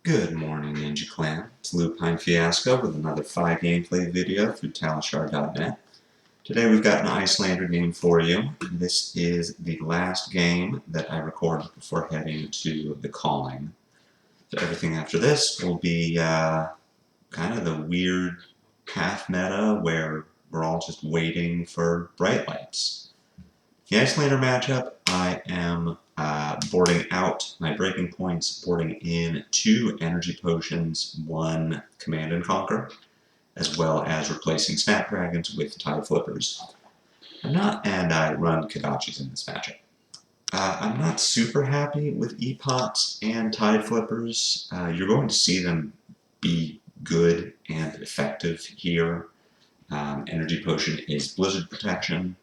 Good morning, Ninja Clan. It's Lupine Fiasco with another FaB gameplay video through Talishar.net. Today we've got an Iyslander game for you. This is the last game that I recorded before heading to the calling. So everything after this will be kind of the weird half meta where we're all just waiting for bright lights. The Iyslander matchup, I am boarding out my breaking points, boarding in 2 energy potions, 1 command and conquer, as well as replacing snapdragons with tide flippers. And I run Kadachis in this matchup. I'm not super happy with epots and tide flippers. You're going to see them be good and effective here. Energy potion is blizzard protection.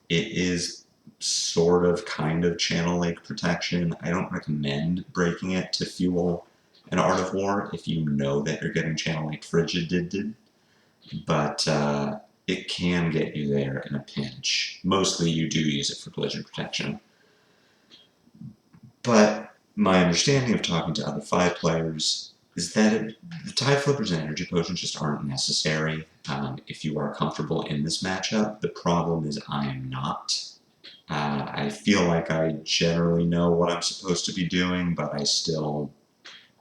It is sort of kind of channel lake protection. I don't recommend breaking it to fuel an Art of War if you know that you're getting channel lake frigid, but it can get you there in a pinch. Mostly you do use it for blizzard protection. But my understanding of talking to other FaB players is that the tide flippers and energy potions just aren't necessary if you are comfortable in this matchup. The problem is I am not. I feel like I generally know what I'm supposed to be doing, but I still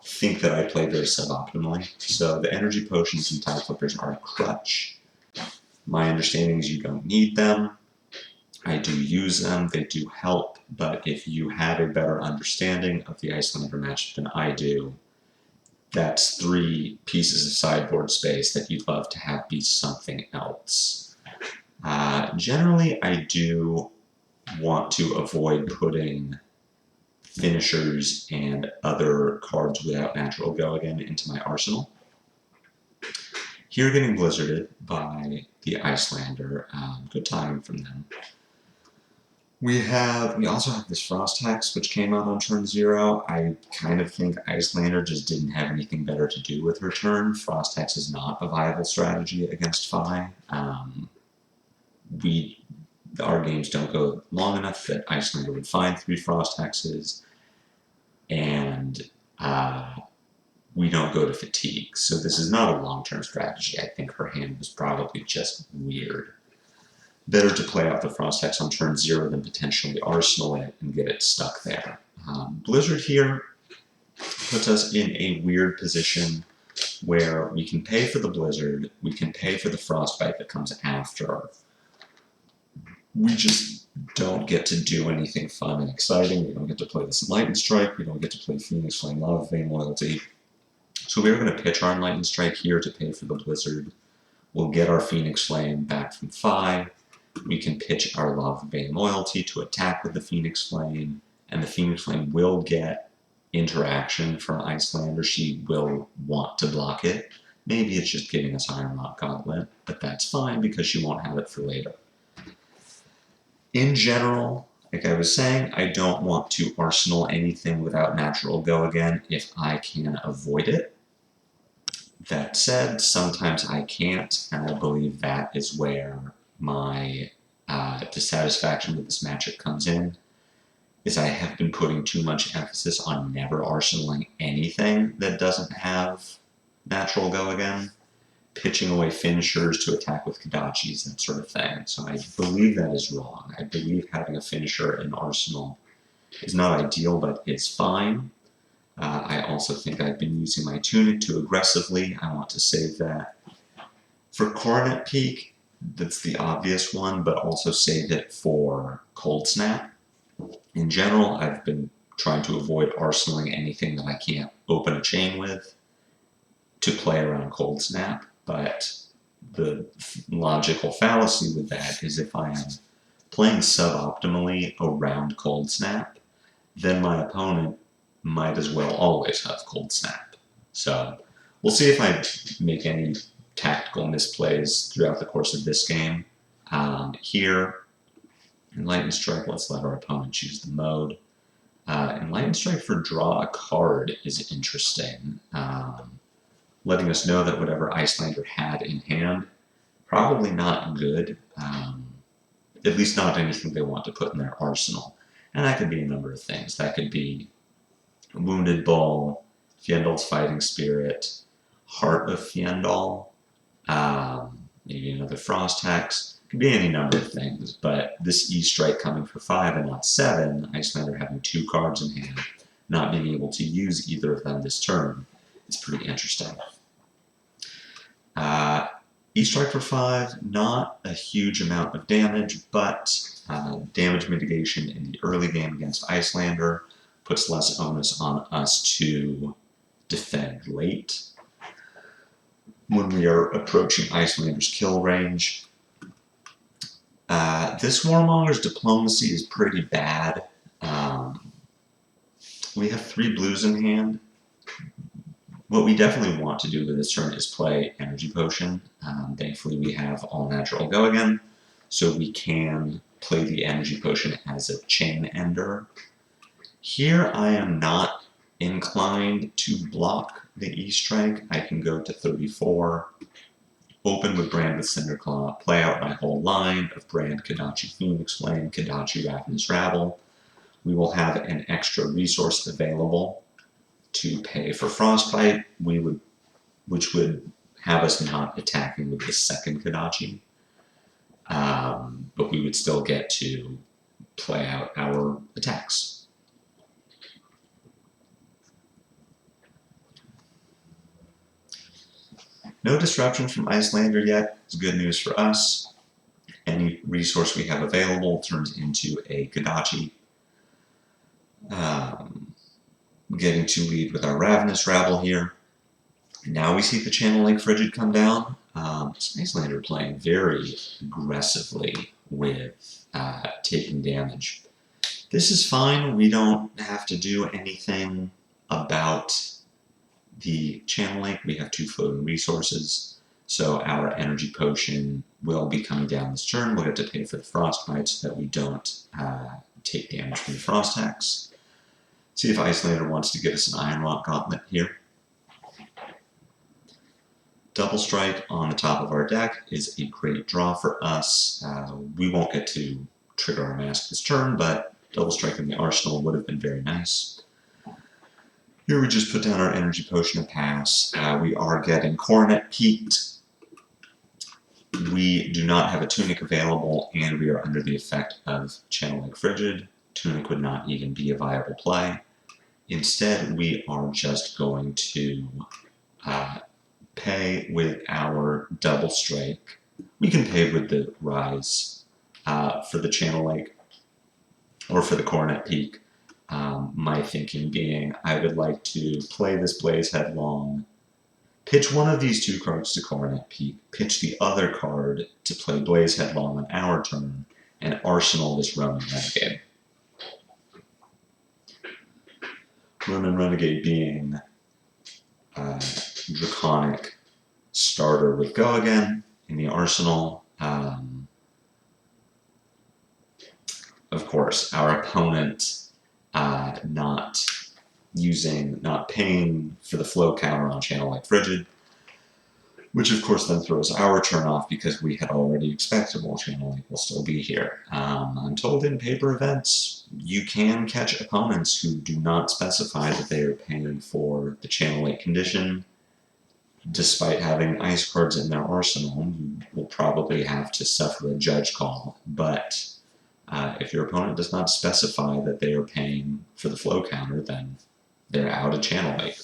think that I play very suboptimally. So the energy potions and tide flippers are a crutch. My understanding is you don't need them. I do use them, they do help, but if you have a better understanding of the Iyslander matchup than I do, that's 3 pieces of sideboard space that you'd love to have be something else. Generally, I do want to avoid putting finishers and other cards without natural go again into my arsenal. Here getting blizzarded by the Iyslander, good timing from them. We also have this Frost Hex, which came out on turn 0. I kind of think Iyslander just didn't have anything better to do with her turn. Frost Hex is not a viable strategy against FaB. Our games don't go long enough that Iyslander would find 3 Frost Hexes, and we don't go to fatigue. So this is not a long-term strategy. I think her hand was probably just weird. Better to play out the Frost Hex on turn 0 than potentially arsenal it and get it stuck there. Blizzard here puts us in a weird position where we can pay for the Blizzard, we can pay for the Frostbite that comes after. We just don't get to do anything fun and exciting. We don't get to play this Enlightened Strike, we don't get to play Phoenix Flame, Lava Vein Loyalty. So we're going to pitch our Enlightened Strike here to pay for the Blizzard. We'll get our Phoenix Flame back from FaB. We can pitch our Lava Vein Loyalty to attack with the Phoenix Flame, and the Phoenix Flame will get interaction from Iyslander. She will want to block it. Maybe it's just giving us Iron Rock Gauntlet, but that's fine because she won't have it for later. In general, like I was saying, I don't want to arsenal anything without natural go again if I can avoid it. That said, sometimes I can't, and I believe that is where my dissatisfaction with this matchup comes in, is I have been putting too much emphasis on never arsenaling anything that doesn't have natural go again, pitching away finishers to attack with Kadachis, that sort of thing. So I believe that is wrong. I believe having a finisher in arsenal is not ideal, but it's fine. I also think I've been using my Tunic too aggressively. I want to save that. For Coronet Peak, that's the obvious one, but also save it for Cold Snap. In general, I've been trying to avoid arsenaling anything that I can't open a chain with to play around Cold Snap, but the logical fallacy with that is if I am playing suboptimally around Cold Snap, then my opponent might as well always have Cold Snap. So we'll see if I make any tactical misplays throughout the course of this game. Here, Enlightened Strike, let's let our opponent choose the mode. Enlightened Strike for draw a card is interesting, letting us know that whatever Iyslander had in hand, probably not good, at least not anything they want to put in their arsenal. And that could be a number of things. That could be Wounded Bull, Fjendal's Fighting Spirit, Heart of Fjendal, maybe another Frost Hex. Could be any number of things, but this E-Strike coming for 5 and not 7, Iyslander having 2 cards in hand, not being able to use either of them this turn, is pretty interesting. E-Strike for 5, not a huge amount of damage, but damage mitigation in the early game against Iyslander puts less onus on us to defend late. When we are approaching Iyslander's kill range, this Warmonger's Diplomacy is pretty bad. We have 3 blues in hand. What we definitely want to do with this turn is play Energy Potion. Thankfully, we have All Natural Go again, so we can play the Energy Potion as a chain ender. Here, I am not inclined to block the E-Strike. I can go to 34, open with Brand with Cinderclaw, play out my whole line of Brand, Kodachi Phoenix Flame, Kodachi Ravenous Rabble. We will have an extra resource available to pay for Frostbite, which would have us not attacking with the second Kodachi, but we would still get to play out our attacks. No disruption from Iyslander yet is good news for us. Any resource we have available turns into a Kodachi. Getting to lead with our Ravenous Rabble here. Now we see the Channel Lake Frigid come down. Iyslander playing very aggressively with taking damage. This is fine. We don't have to do anything about the Channel Lake. We have 2 floating resources, so our Energy Potion will be coming down this turn. We'll get to pay for the Frostbite so that we don't take damage from the Frost Hex. See if Iyslander wants to give us an Iron Rock Gauntlet here. Double Strike on the top of our deck is a great draw for us. We won't get to trigger our mask this turn, but Double Strike in the arsenal would have been very nice. Here we just put down our Energy Potion and pass. We are getting Coronet peaked. We do not have a Tunic available, and we are under the effect of Channel Lake Frigid. Tunic would not even be a viable play. Instead, we are just going to pay with our Double Strike. We can pay with the Rise for the Channel Lake or for the Coronet Peak. My thinking being I would like to play this Blaze Headlong, pitch one of these 2 cards to Coronet Peak, pitch the other card to play Blaze Headlong on our turn, and arsenal this Ronin Renegade. Ronin Renegade being Draconic starter with Go again in the arsenal. Of course, our opponent not paying for the flow counter on Channel Lake Frigid, which of course then throws our turn off because we had already expected, well, Channel Lake will still be here. I'm told in paper events, you can catch opponents who do not specify that they are paying for the Channel Lake condition. Despite having ice cards in their arsenal, you will probably have to suffer a judge call, but if your opponent does not specify that they are paying for the flow counter, then they're out of Channel Lake.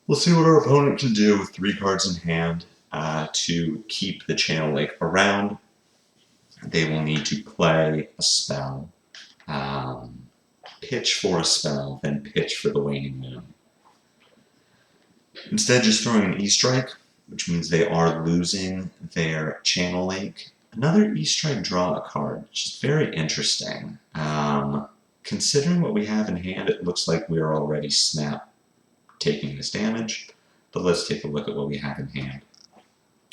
We'll see what our opponent can do with 3 cards in hand to keep the Channel Lake around. They will need to play a spell, pitch for a spell, then pitch for the Waning Moon. Instead, just throwing an E-Strike, which means they are losing their Channel Lake. Another E-Strike draw a card, which is very interesting. Considering what we have in hand, it looks like we're already snap taking this damage, but let's take a look at what we have in hand.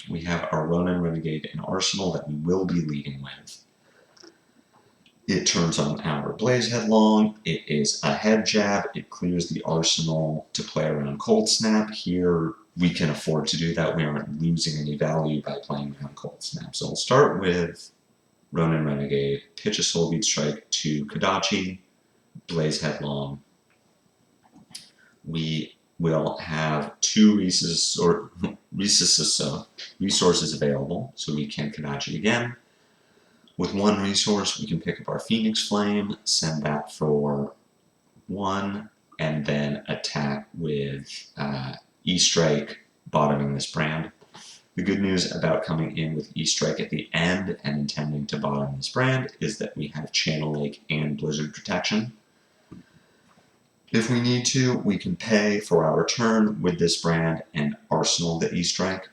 We have our Ronin Renegade in arsenal that we will be leading with. It turns on our Blaze Headlong. It is a head jab. It clears the arsenal to play around Cold Snap. Here, we can afford to do that. We aren't losing any value by playing around Cold Snap. So we'll start with Ronin Renegade, pitch a Soul Beat Strike to Kodachi, Blaze Headlong. we will have 2 resources available, so we can Kodachi again. With 1 resource, we can pick up our Phoenix Flame, send that for 1, and then attack with E-Strike, bottoming this brand. The good news about coming in with E-Strike at the end and intending to bottom this brand is that we have Channel Lake and Blizzard protection. If we need to, we can pay for our turn with this brand and arsenal the E-Strike.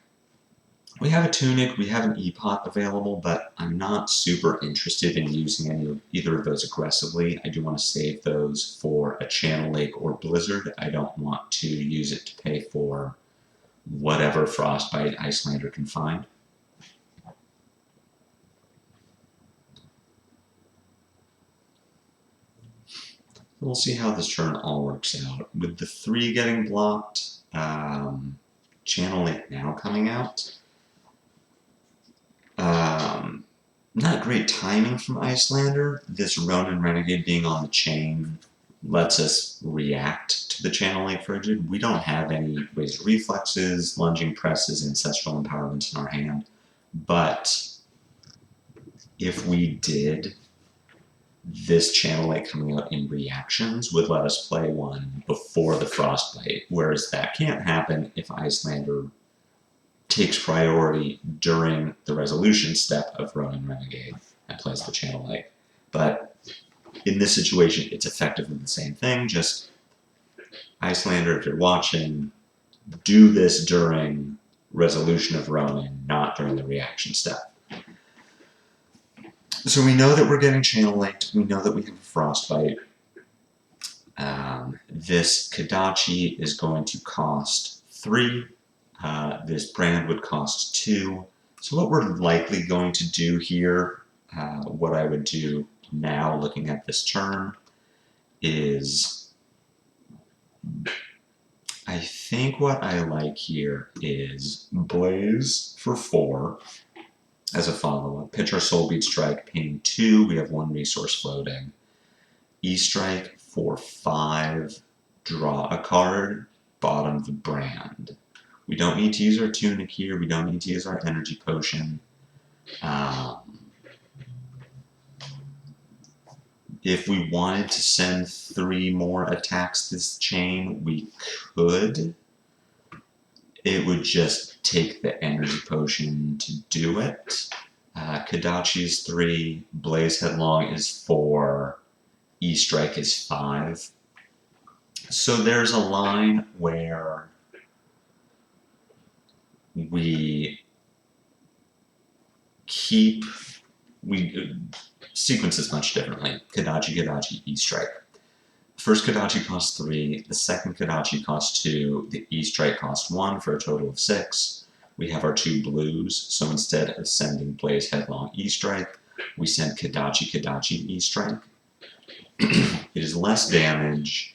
We have a Tunic, we have an E-Pot available, but I'm not super interested in using either of those aggressively. I do want to save those for a Channel Lake or Blizzard. I don't want to use it to pay for whatever Frostbite Iyslander can find. We'll see how this turn all works out. With the 3 getting blocked, Channel Lake now coming out. Not great timing from Iyslander. This Ronin Renegade being on the chain lets us react to the Channel Lake Frigid. We don't have any raised reflexes, lunging presses, ancestral empowerments in our hand. But if we did, this Channel Lake coming out in reactions would let us play one before the Frostbite, whereas that can't happen if Iyslander takes priority during the resolution step of Ronin Renegade and plays the Channel Lake. But in this situation, it's effectively the same thing, just Iyslander, if you're watching, do this during resolution of Ronin, not during the reaction step. So we know that we're getting Channel Linked, we know that we have a Frostbite. This Kodachi is going to cost 3. This brand would cost 2. So what we're likely going to do here, what I would do now looking at this turn, is I think what I like here is Blaze for 4 as a follow-up. Pitch our Soulbeat Strike, paying 2, we have 1 resource floating. E-Strike for 5, draw a card, bottom the brand. We don't need to use our Tunic here, we don't need to use our Energy Potion. If we wanted to send 3 more attacks this chain, we could. It would just take the Energy Potion to do it. Kodachi is 3, Blaze Headlong is 4, E-Strike is 5. So there's a line where we sequence this much differently. Kodachi, Kodachi, E-Strike. First Kodachi costs 3, the second Kodachi costs 2, the E-Strike costs 1 for a total of 6. We have our 2 blues, so instead of sending Blaze Headlong E-Strike, we send Kodachi, Kodachi, E-Strike. It is less damage,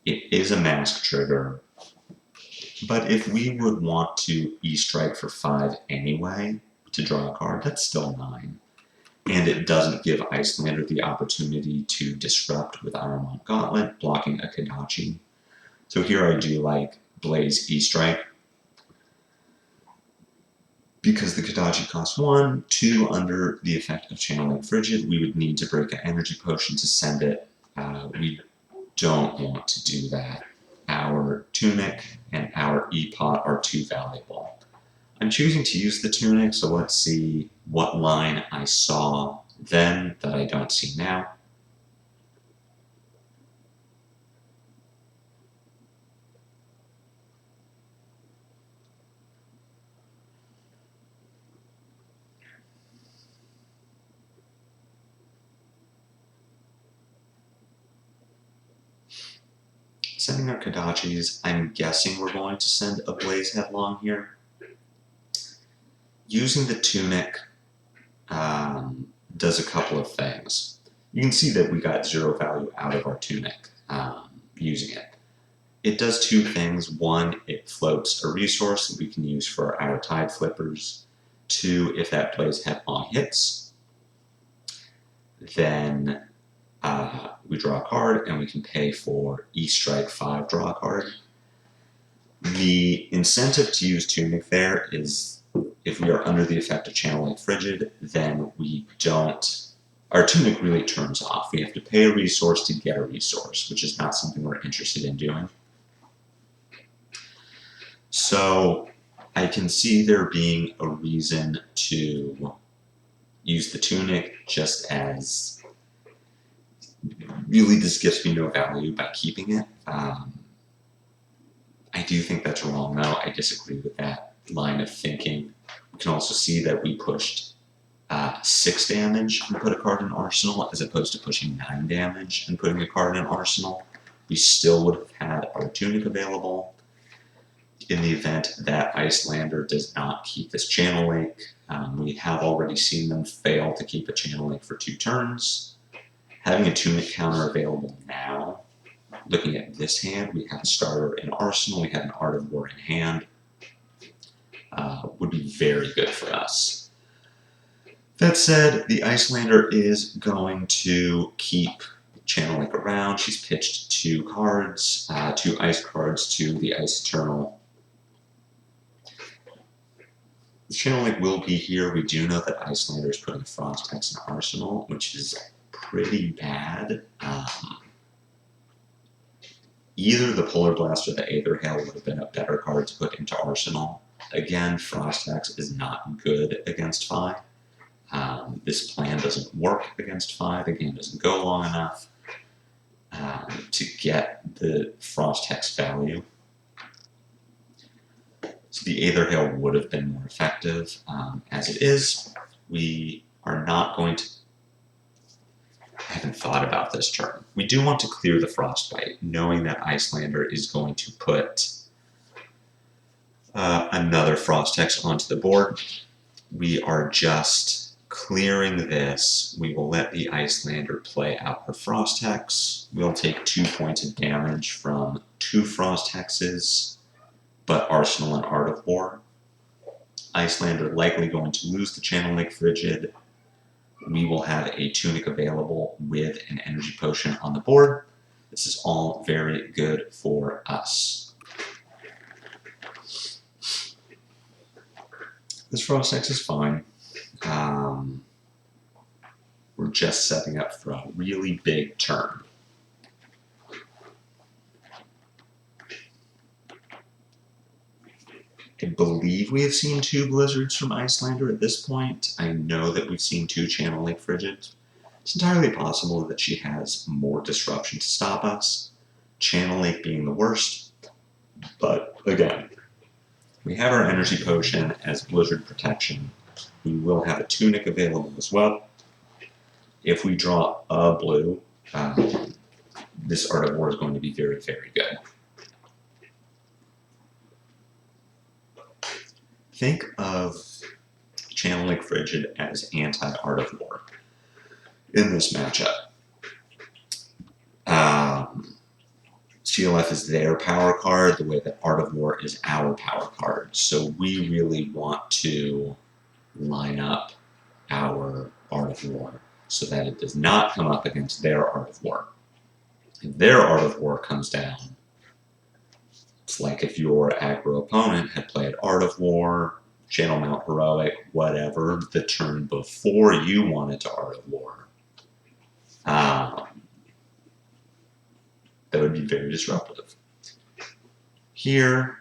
it is a mask trigger, but if we would want to E-Strike for 5 anyway, to draw a card, that's still 9. And it doesn't give Iyslander the opportunity to disrupt with Aramon Gauntlet, blocking a Kodachi. So here I do like Blaze E-Strike. Because the Kodachi costs 1, 2 under the effect of Channeling Frigid, we would need to break an Energy Potion to send it. We don't want to do that. Our Tunic and our E-Pot are too valuable. I'm choosing to use the Tunic, so let's see what line I saw then that I don't see now. Sending our Kodachis, I'm guessing we're going to send a Blaze Headlong here. Using the Tunic does a couple of things. You can see that we got 0 value out of our Tunic using it. It does 2 things. 1, it floats a resource that we can use for our Tide Flippers. 2, if that Blaze Headlong hits, then we draw a card, and we can pay for E-Strike 5, draw a card. The incentive to use Tunic there is if we are under the effect of Channeling Frigid, then we don't, our Tunic really turns off. We have to pay a resource to get a resource, which is not something we're interested in doing. So I can see there being a reason to use the Tunic just as really this gives me no value by keeping it. I do think that's wrong, though. I disagree with that line of thinking. We can also see that we pushed 6 damage and put a card in Arsenal, as opposed to pushing 9 damage and putting a card in Arsenal. We still would have had our Tunic available in the event that Iyslander does not keep this Channel Lake. We have already seen them fail to keep a Channel Lake for 2 turns. Having a Tunic counter available now, looking at this hand, we have a starter in Arsenal, we have an Art of War in hand, would be very good for us. That said, the Iyslander is going to keep Channel Lake around. She's pitched 2 cards, 2 ice cards to the Ice Eternal. The Channel Lake will be here. We do know that Iyslander is putting Frost Hex in Arsenal, which is pretty bad. Either the Polar Blast or the Aether Hail would have been a better card to put into Arsenal. Again, Frost Hex is not good against FaB. This plan doesn't work against FaB. The game doesn't go long enough to get the Frost Hex value. So the Aether Hail would have been more effective. As it is, we are not going to... I haven't thought about this turn. We do want to clear the Frostbite, knowing that Iyslander is going to put another Frost Hex onto the board. We are just clearing this. We will let the Iyslander play out her Frost Hex. We'll take 2 points of damage from 2 Frost Hexes, but Arsenal and Art of War. Iyslander likely going to lose the Channel Lake Frigid. We will have a Tunic available with an Energy Potion on the board. This is all very good for us. This Frost Hex is fine. We're just setting up for a really big turn. I believe we have seen 2 Blizzards from Iyslander at this point. I know that we've seen 2 Channel Lake Frigids. It's entirely possible that she has more disruption to stop us, Channel Lake being the worst. But again, we have our Energy Potion as Blizzard protection. We will have a Tunic available as well. If we draw a blue, this Art of War is going to be very, very good. Think of Channel Lake Frigid as anti-Art of War in this matchup. CLF is their power card, the way that Art of War is our power card. So we really want to line up our Art of War so that it does not come up against their Art of War. If their Art of War comes down, it's like if your aggro opponent had played Art of War, Channel Mount Heroic, whatever, the turn before you wanted to Art of War. That would be very disruptive. Here,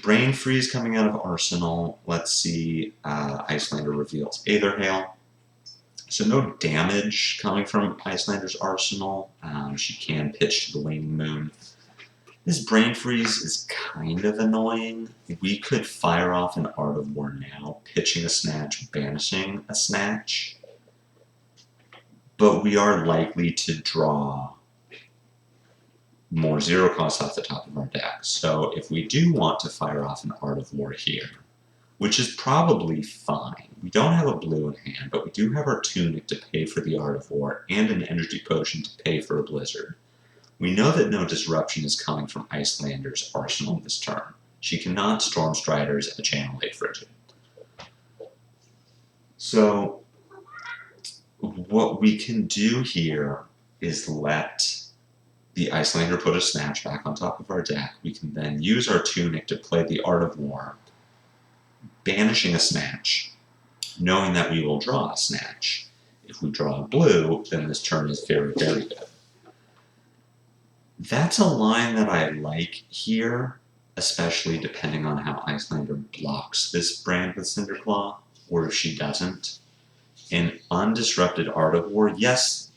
Brain Freeze coming out of Arsenal. Let's see, Iyslander reveals Aether Hail. So no damage coming from Iyslander's Arsenal. She can pitch to the Waning Moon. This Brain Freeze is kind of annoying. We could fire off an Art of War now, pitching a Snatch, banishing a Snatch. But we are likely to draw more 0 costs off the top of our deck. So if we do want to fire off an Art of War here, which is probably fine. We don't have a blue in hand, but we do have our Tunic to pay for the Art of War and an Energy Potion to pay for a Blizzard. We know that no disruption is coming from Iyslander's Arsenal this turn. She cannot Storm Striders a Channel Lake Frigid. So what we can do here is let the Iyslander put a snatch back on top of our deck. We can then use our Tunic to play the Art of War, banishing a snatch, knowing that we will draw a snatch. If we draw a blue, then this turn is very, very good. That's a line that I like here, especially depending on how Iyslander blocks this brand with Cinderclaw, or if she doesn't. In Undisrupted Art of War, yes,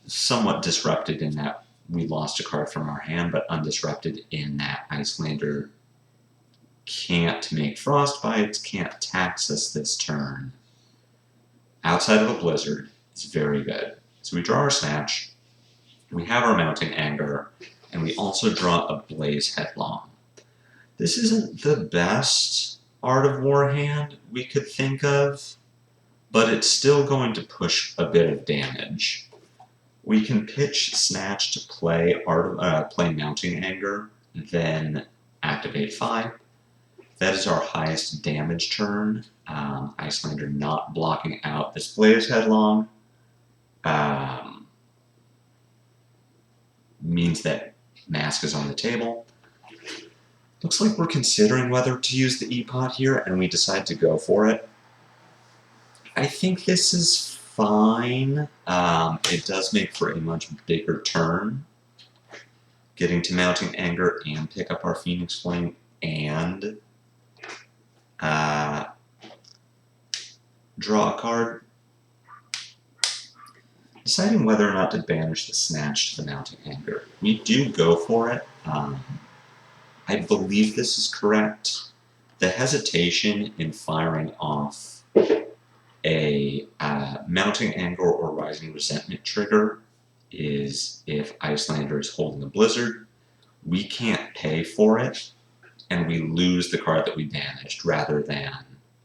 somewhat disrupted in that we lost a card from our hand, but undisrupted in that Iyslander can't make Frostbites, can't tax us this turn. Outside of a Blizzard, it's very good. So we draw our Snatch, we have our Mounting Anger, and we also draw a Blaze Headlong. This isn't the best Art of War hand we could think of, but it's still going to push a bit of damage. We can pitch Snatch to play play Mounting Anger, then activate FaB. That is our highest damage turn. Iyslander not blocking out this Blaze Headlong means that Mask is on the table. Looks like we're considering whether to use the E-Pot here, and we decide to go for it. I think this is fine. It does make for a much bigger turn. Getting to Mounting Anger and pick up our Phoenix Flame and draw a card. Deciding whether or not to banish the Snatch to the Mounting Anger. We do go for it. I believe this is correct. The hesitation in firing off a Mounting Anger or Rising Resentment trigger is if Iyslander is holding a Blizzard, we can't pay for it, and we lose the card that we banished, rather than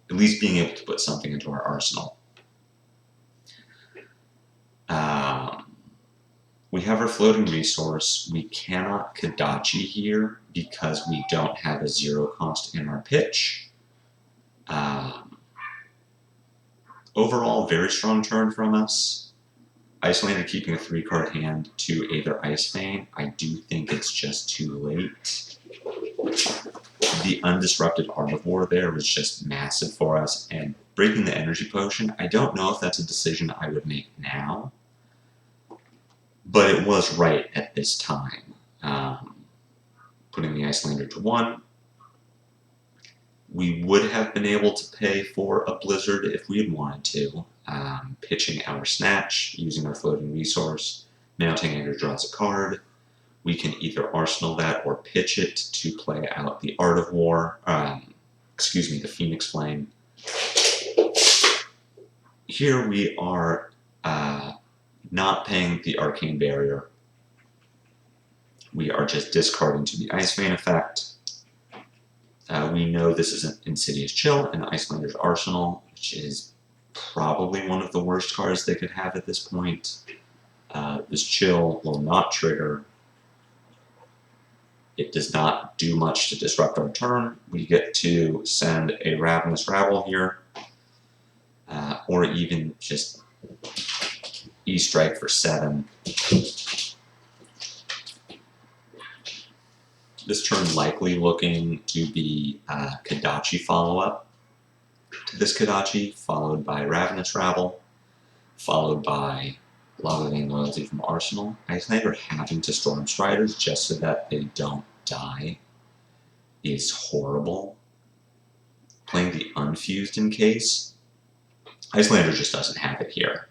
at least being able to put something into our arsenal. We have our floating resource. We cannot Kodachi here because we don't have a 0 cost in our pitch. Overall, very strong turn from us. Iyslander keeping a 3-card hand to Aether Ice Vein. I do think it's just too late. The Undisrupted Art of War there was just massive for us, and breaking the Energy Potion, I don't know if that's a decision I would make now, but it was right at this time. Putting the Iyslander to 1. We would have been able to pay for a Blizzard if we had wanted to. Pitching our Snatch, using our floating resource. Mounting Anger draws a card. We can either arsenal that or pitch it to play out the Art of War, the Phoenix Flame. Here we are not paying the Arcane Barrier. We are just discarding to the Ice Vein effect. We know this is an Insidious Chill in Iyslander's arsenal, which is probably one of the worst cards they could have at this point. This Chill will not trigger. It does not do much to disrupt our turn. We get to send a Ravenous Rabble here, or even just E-Strike for 7. This turn likely looking to be Kodachi follow-up to this Kodachi, followed by Ravenous Rabble, followed by Lava Vein Loyalty from Arsenal. Iyslander having to Storm Striders just so that they don't die is horrible. Playing the Unfused in case. Iyslander just doesn't have it here.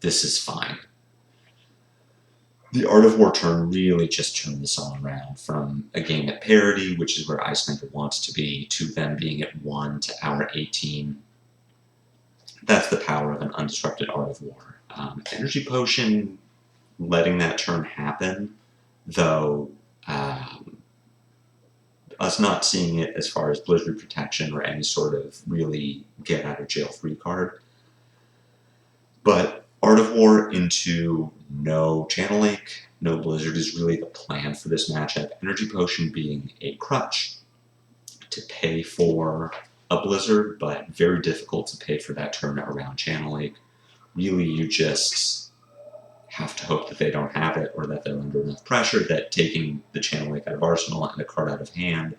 This is fine. The Art of War turn really just turned this all around from a game at parity, which is where Iyslander wants to be, to them being at 1 to our 18. That's the power of an Undisrupted Art of War. Energy Potion, letting that turn happen, though us not seeing it as far as Blizzard Protection or any sort of really get-out-of-jail-free card. But Art of War into no Channel Lake, no Blizzard is really the plan for this matchup. Energy Potion being a crutch to pay for a Blizzard, but very difficult to pay for that turn around Channel Lake. really you just have to hope that they don't have it, or that they're under enough pressure that taking the Channel Lake out of Arsenal and a card out of hand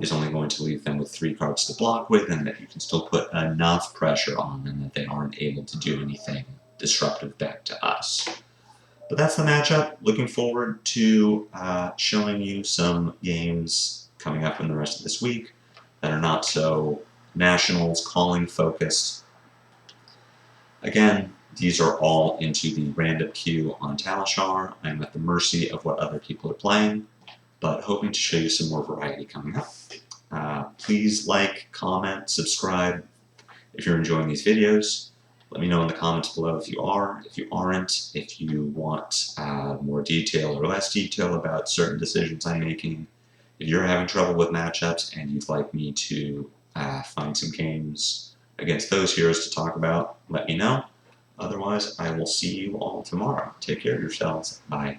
is only going to leave them with 3 cards to block with, and that you can still put enough pressure on them that they aren't able to do anything disruptive back to us. But that's the matchup. Looking forward to showing you some games coming up in the rest of this week that are not so Nationals calling focused. Again, these are all into the random queue on Talishar. I'm at the mercy of what other people are playing, but hoping to show you some more variety coming up. Please like, comment, subscribe if you're enjoying these videos. Let me know in the comments below if you are. If you aren't, if you want more detail or less detail about certain decisions I'm making. If you're having trouble with matchups and you'd like me to find some games against those heroes to talk about, let me know. Otherwise, I will see you all tomorrow. Take care of yourselves. Bye.